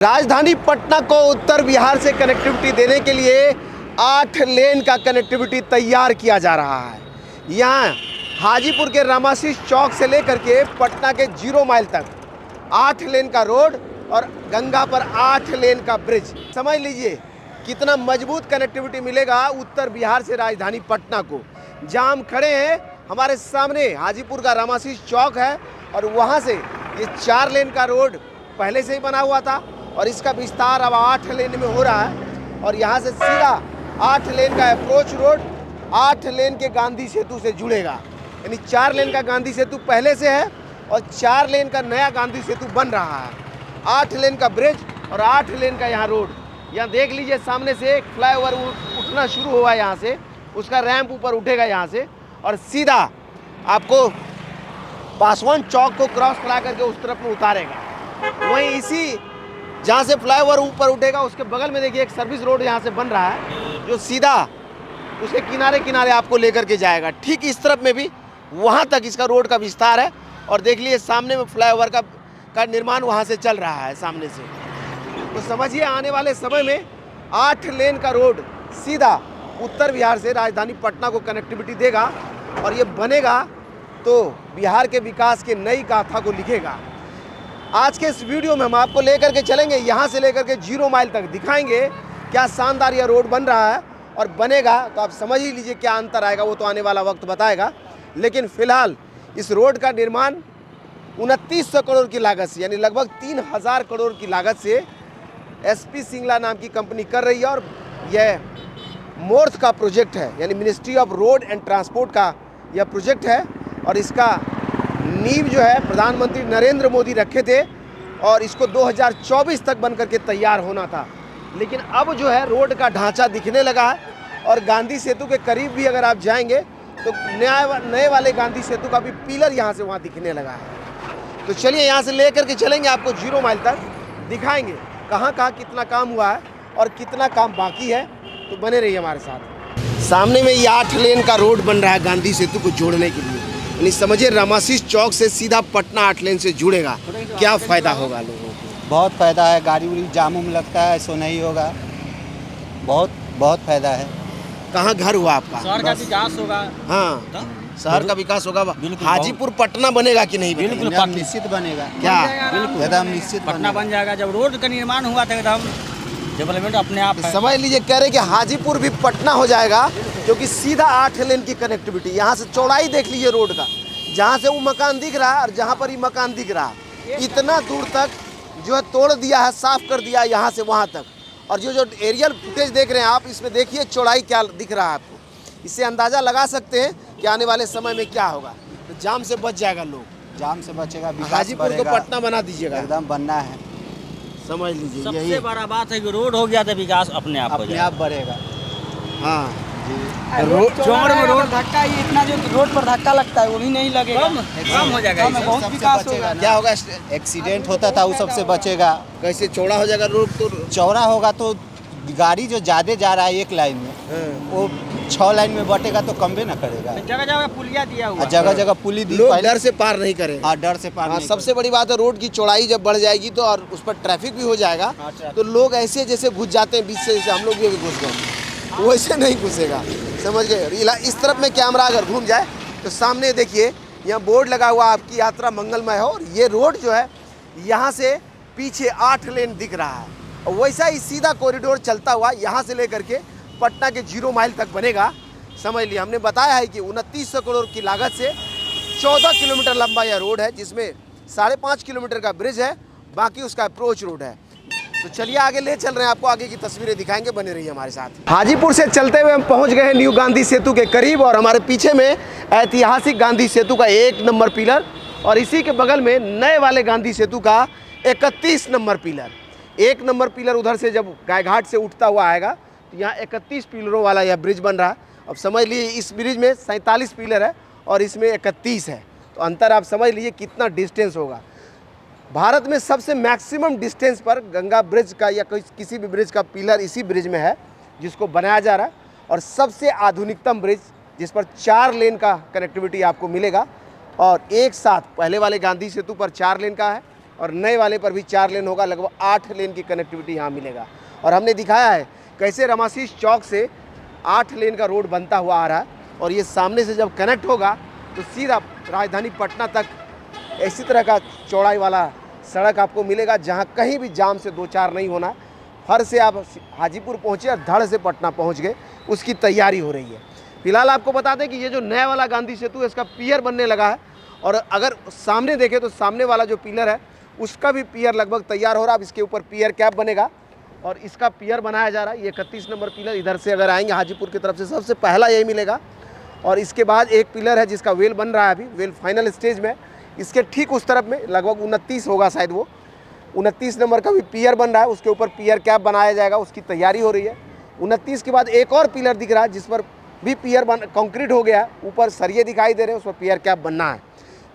राजधानी पटना को उत्तर बिहार से कनेक्टिविटी देने के लिए 8 लेन का कनेक्टिविटी तैयार किया जा रहा है। यहाँ हाजीपुर के रामाशीष चौक से लेकर के पटना के 0 माइल तक 8 लेन का रोड और गंगा पर 8 लेन का ब्रिज। समझ लीजिए कितना मजबूत कनेक्टिविटी मिलेगा उत्तर बिहार से राजधानी पटना को। जहाँ हम खड़े हैं हमारे सामने हाजीपुर का रामाशीष चौक है और वहाँ से ये 4 लेन का रोड पहले से ही बना हुआ था और इसका विस्तार अब 8 लेन में हो रहा है और यहाँ से सीधा 8 लेन का अप्रोच रोड 8 लेन के गांधी सेतु से जुड़ेगा। यानी 4 लेन का गांधी सेतु पहले से है और 4 लेन का नया गांधी सेतु बन रहा है। 8 लेन का ब्रिज और 8 लेन का यहाँ रोड। यहाँ देख लीजिए सामने से एक फ्लाईओवर उठना शुरू हुआ है, यहाँ से उसका रैंप ऊपर उठेगा यहाँ से और सीधा आपको पासवान चौक को क्रॉस करा करके उस तरफ में उतारेगा। वहीं इसी जहाँ से फ्लाईओवर ऊपर उठेगा उसके बगल में देखिए एक सर्विस रोड यहाँ से बन रहा है जो सीधा उसके किनारे किनारे आपको लेकर के जाएगा। ठीक इस तरफ में भी वहाँ तक इसका रोड का विस्तार है और देख लीजिए सामने में फ्लाईओवर का निर्माण वहाँ से चल रहा है सामने से। तो समझिए आने वाले समय में 8 लेन का रोड सीधा उत्तर बिहार से राजधानी पटना को कनेक्टिविटी देगा और ये बनेगा तो बिहार के विकास की नई गाथा को लिखेगा। आज के इस वीडियो में हम आपको लेकर के चलेंगे, यहाँ से लेकर के 0 माइल तक दिखाएंगे क्या शानदार यह रोड बन रहा है और बनेगा तो आप समझ ही लीजिए क्या अंतर आएगा, वो तो आने वाला वक्त बताएगा। लेकिन फिलहाल इस रोड का निर्माण 2900 करोड़ की लागत से यानी लगभग 3000 करोड़ की लागत से SP सिंगला नाम की कंपनी कर रही है और यह मोर्थ का प्रोजेक्ट है यानी ministry of road and transport का यह प्रोजेक्ट है और इसका नींव जो है प्रधानमंत्री नरेंद्र मोदी रखे थे और इसको 2024 तक बन करके तैयार होना था। लेकिन अब जो है रोड का ढांचा दिखने लगा है और गांधी सेतु के करीब भी अगर आप जाएंगे तो नए वाले गांधी सेतु का भी पिलर यहाँ से वहाँ दिखने लगा है। तो चलिए यहाँ से ले करके चलेंगे, आपको 0 माइल तक दिखाएंगे कहाँ कहाँ कितना काम हुआ है और कितना काम बाकी है। तो बने रहिए हमारे साथ। सामने में ये 8 लेन का रोड बन रहा है गांधी सेतु को जोड़ने के लिए। यानी समझिए रामाशीष चौक से सीधा पटना 8 लेन से जुड़ेगा। क्या फ़ायदा होगा लोगों को? बहुत फ़ायदा है। गाड़ी उड़ी जाम उम लगता है, ऐसा नहीं होगा। बहुत फ़ायदा है। कहाँ घर हुआ आपका? शहर का विकास होगा। हाँ, शहर का विकास होगा। हाजीपुर पटना बनेगा कि नहीं? बिल्कुल निश्चित बनेगा। क्या बिल्कुल एकदम निश्चित पटना बन जाएगा। जब रोड का निर्माण हुआ था एकदम डेवलपमेंट अपने आप है। समझ लीजिए कह रहे कि हाजीपुर भी पटना हो जाएगा क्योंकि सीधा 8 लेन की कनेक्टिविटी। यहाँ से चौड़ाई देख लीजिए रोड का, जहाँ से वो मकान दिख रहा है और जहाँ पर ये मकान दिख रहा है इतना दूर तक जो है तोड़ दिया है, साफ कर दिया है यहाँ से वहाँ तक। और जो एरियल फुटेज देख रहे हैं आप, इसमें देखिए चौड़ाई क्या दिख रहा है आपको। इससे अंदाज़ा लगा सकते हैं कि आने वाले समय में क्या होगा। तो जाम से बच जाएगा लोग, जाम से बचेगा। हाजीपुर को पटना बना दीजिएगा, एकदम बनना है। समझ लीजिए सबसे बड़ा बात है कि रोड हो गया तो विकास अपने आप बढ़ेगा। हाँ चौड़ में रोड धक्का ही इतना जो रोड पर धक्का लगता है वो भी नहीं लगेगा। कम हो जाएगा। बहुत विकास होगा। क्या होगा? एक्सीडेंट होता था वो सबसे बचेगा। कैसे चौड़ा हो जाएगा रोड? तो चौड़ा होगा तो गाड़ी जो ज़्यादा जा रहा है 1 लाइन में वो 6 लाइन में बटेगा तो कम भी ना करेगा। जगह जगह पुलिया दिया हुआ, जगह जगह पुली दी, लोग डर से पार नहीं करेंगे। हाँ, डर से पार नहीं सबसे बड़ी बात है रोड की चौड़ाई जब बढ़ जाएगी तो और उस पर ट्रैफिक भी हो जाएगा तो लोग ऐसे जैसे घुस जाते हैं बीच से, जैसे हम लोग भी घुस गए वैसे नहीं घुसेगा। समझ गए? इस तरफ में कैमरा अगर घूम जाए तो सामने देखिए यहाँ बोर्ड लगा हुआ आपकी यात्रा मंगलमय हो और ये रोड जो है यहाँ से पीछे 8 लेन दिख रहा है और वैसा ही सीधा कॉरिडोर चलता हुआ यहाँ से लेकर के पटना के 0 माइल तक बनेगा। समझ लिया, हमने बताया है कि 2900 करोड़ की लागत से 14 किलोमीटर लंबा यह रोड है जिसमें 5.5 किलोमीटर का ब्रिज है, बाकी उसका अप्रोच रोड है। तो चलिए आगे ले चल रहे हैं, आपको आगे की तस्वीरें दिखाएंगे, बने रहिए हमारे साथ। हाजीपुर से चलते हुए हम पहुंच गए हैं न्यू गांधी सेतु के करीब और हमारे पीछे में ऐतिहासिक गांधी सेतु का 1 नंबर पिलर और इसी के बगल में नए वाले गांधी सेतु का 31 नंबर पिलर। 1 नंबर पिलर उधर से जब गायघाट से उठता हुआ आएगा तो यहाँ 31 पिलरों वाला यह ब्रिज बन रहा है। अब समझ लीजिए इस ब्रिज में 47 पिलर है और इसमें 31 है, तो अंतर आप समझ लीजिए कितना डिस्टेंस होगा। भारत में सबसे मैक्सिमम डिस्टेंस पर गंगा ब्रिज का या किसी भी ब्रिज का पिलर इसी ब्रिज में है जिसको बनाया जा रहा है और सबसे आधुनिकतम ब्रिज जिस पर 4 लेन का कनेक्टिविटी आपको मिलेगा और एक साथ पहले वाले गांधी सेतु पर 4 लेन का है और नए वाले पर भी 4 लेन होगा। लगभग 8 लेन की कनेक्टिविटी यहाँ मिलेगा। और हमने दिखाया है कैसे रामाशीष चौक से 8 लेन का रोड बनता हुआ आ रहा है, और ये सामने से जब कनेक्ट होगा तो सीधा राजधानी पटना तक इसी तरह का चौड़ाई वाला सड़क आपको मिलेगा, जहाँ कहीं भी जाम से 2-4 नहीं होना। फर से आप हाजीपुर पहुँचे और धड़ से पटना पहुँच गए, उसकी तैयारी हो रही है। फिलहाल आपको बता दें कि ये जो नया वाला गांधी सेतु है इसका पियर बनने लगा है, और अगर सामने देखें तो सामने वाला जो पिलर है उसका भी पियर लगभग तैयार हो रहा है। अब इसके ऊपर पियर कैप बनेगा और इसका पियर बनाया जा रहा है। ये 31 नंबर पिलर इधर से अगर आएंगे हाजीपुर की तरफ से सबसे पहला यही मिलेगा, और इसके बाद एक पिलर है जिसका वेल बन रहा है, अभी वेल फाइनल स्टेज में। इसके ठीक उस तरफ में लगभग 29 होगा शायद, वो 29 नंबर का भी पियर बन रहा है, उसके ऊपर पियर कैप बनाया जाएगा, उसकी तैयारी हो रही है। 29 के बाद एक और पिलर दिख रहा है जिस पर भी पियर कंक्रीट हो गया, ऊपर सरिये दिखाई दे रहे हैं, उस पर पियर कैप बनना है।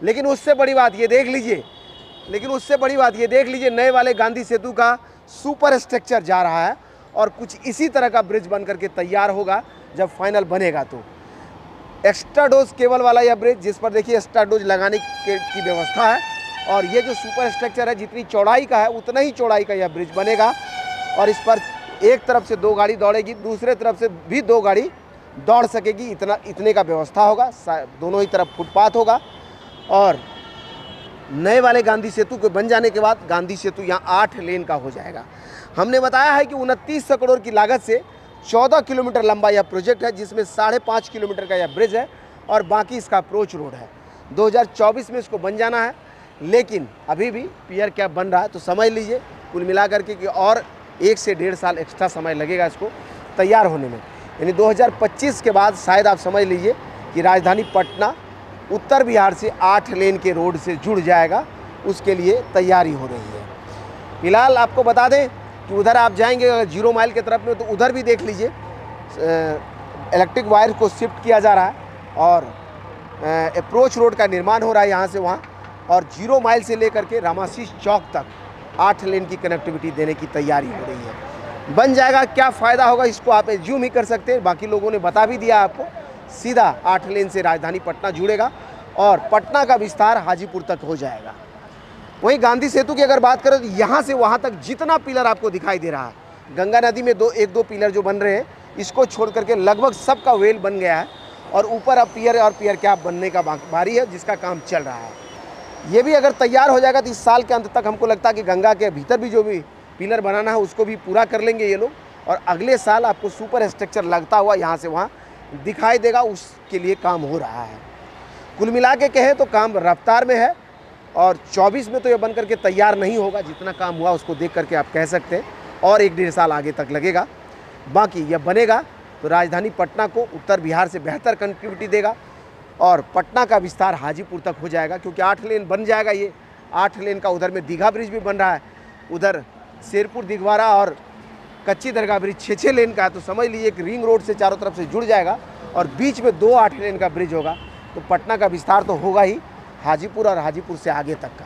लेकिन उससे बड़ी बात ये देख लीजिए, नए वाले गांधी सेतु का सुपर स्ट्रक्चर जा रहा है, और कुछ इसी तरह का ब्रिज बन करके तैयार होगा जब फाइनल बनेगा। तो एक्स्ट्रा डोज केबल वाला यह ब्रिज, जिस पर देखिए एक्स्ट्रा डोज लगाने की व्यवस्था है, और ये जो सुपर स्ट्रक्चर है जितनी चौड़ाई का है उतना ही चौड़ाई का यह ब्रिज बनेगा, और इस पर एक तरफ से 2 गाड़ी दौड़ेगी, दूसरे तरफ से भी 2 गाड़ी दौड़ सकेगी, इतने का व्यवस्था होगा। दोनों ही तरफ फुटपाथ होगा, और नए वाले गांधी सेतु के बन जाने के बाद गांधी सेतु यहाँ 8 लेन का हो जाएगा। हमने बताया है कि 29 करोड़ की लागत से 14 किलोमीटर लंबा यह प्रोजेक्ट है, जिसमें 5.5 किलोमीटर का यह ब्रिज है और बाकी इसका अप्रोच रोड है। 2024 में इसको बन जाना है, लेकिन अभी भी पियर कैप बन रहा है, तो समझ लीजिए कुल मिला करके कि और 1 से 1.5 साल एक्स्ट्रा समय लगेगा इसको तैयार होने में। यानी 2025 के बाद शायद आप समझ लीजिए कि राजधानी पटना उत्तर बिहार से 8 लेन के रोड से जुड़ जाएगा, उसके लिए तैयारी हो रही है। फिलहाल आपको बता दें कि उधर आप जाएंगे अगर 0 माइल की तरफ में, तो उधर भी देख लीजिए इलेक्ट्रिक वायर को शिफ्ट किया जा रहा है, और अप्रोच रोड का निर्माण हो रहा है यहाँ से वहाँ, और 0 माइल से लेकर के रामाशीष चौक तक 8 लेन की कनेक्टिविटी देने की तैयारी हो रही है। बन जाएगा, क्या फ़ायदा होगा इसको आप एज्यूम ही कर सकते हैं, बाकी लोगों ने बता भी दिया आपको। सीधा 8 लेन से राजधानी पटना जुड़ेगा और पटना का विस्तार हाजीपुर तक हो जाएगा। वहीं गांधी सेतु की अगर बात करें तो यहाँ से वहाँ तक जितना पिलर आपको दिखाई दे रहा है, गंगा नदी में 1-2 पिलर जो बन रहे हैं, इसको छोड़ करके लगभग सबका वेल बन गया है, और ऊपर अब पियर कैप बनने का बारी है, जिसका काम चल रहा है। ये भी अगर तैयार हो जाएगा तो इस साल के अंत तक हमको लगता है कि गंगा के भीतर भी जो भी पिलर बनाना है उसको भी पूरा कर लेंगे ये लोग, और अगले साल आपको सुपर स्ट्रक्चर लगता हुआ यहाँ से वहाँ दिखाई देगा, उसके लिए काम हो रहा है। कुल मिला के कहें तो काम रफ्तार में है, और 24 में तो ये बन करके तैयार नहीं होगा। जितना काम हुआ उसको देख करके आप कह सकते हैं और 1-1.5 साल आगे तक लगेगा। बाकी यह बनेगा तो राजधानी पटना को उत्तर बिहार से बेहतर कनेक्टिविटी देगा, और पटना का विस्तार हाजीपुर तक हो जाएगा, क्योंकि 8 लेन बन जाएगा। ये 8 लेन का उधर में दीघा ब्रिज भी बन रहा है, उधर शेरपुर दिघवारा और कच्ची दरगाह ब्रिज 6-6 लेन का है, तो समझ लीजिए एक रिंग रोड से चारों तरफ से जुड़ जाएगा, और बीच में 2 8 लेन का ब्रिज होगा। तो पटना का विस्तार तो होगा ही, हाजीपुर और हाजीपुर से आगे तक का।